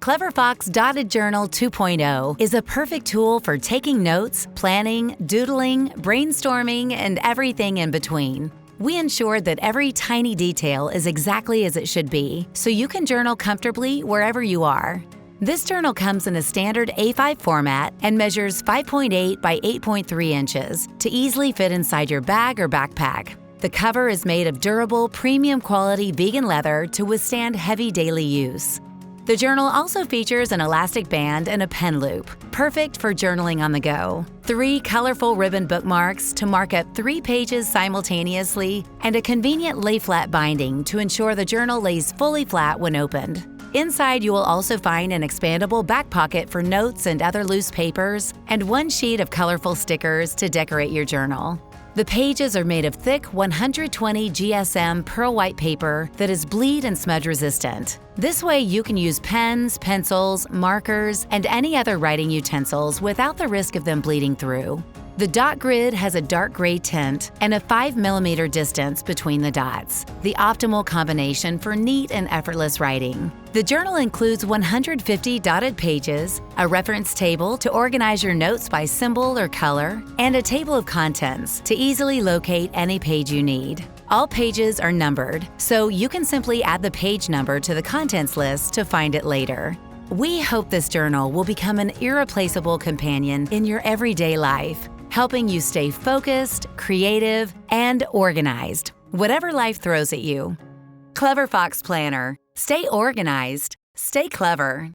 Clever Fox Dotted Journal 2.0 is a perfect tool for taking notes, planning, doodling, brainstorming, and everything in between. We ensure that every tiny detail is exactly as it should be, so you can journal comfortably wherever you are. This journal comes in a standard A5 format and measures 5.8 by 8.3 inches to easily fit inside your bag or backpack. The cover is made of durable, premium quality vegan leather to withstand heavy daily use. The journal also features an elastic band and a pen loop, perfect for journaling on the go. 3 colorful ribbon bookmarks to mark up 3 pages simultaneously, and a convenient lay-flat binding to ensure the journal lays fully flat when opened. Inside, you will also find an expandable back pocket for notes and other loose papers, and 1 sheet of colorful stickers to decorate your journal. The pages are made of thick 120 GSM pearl white paper that is bleed and smudge resistant. This way you can use pens, pencils, markers, and any other writing utensils without the risk of them bleeding through. The dot grid has a dark gray tint and a 5mm distance between the dots, the optimal combination for neat and effortless writing. The journal includes 150 dotted pages, a reference table to organize your notes by symbol or color, and a table of contents to easily locate any page you need. All pages are numbered, so you can simply add the page number to the contents list to find it later. We hope this journal will become an irreplaceable companion in your everyday life, helping you stay focused, creative, and organized, whatever life throws at you. Clever Fox Planner. Stay organized. Stay clever.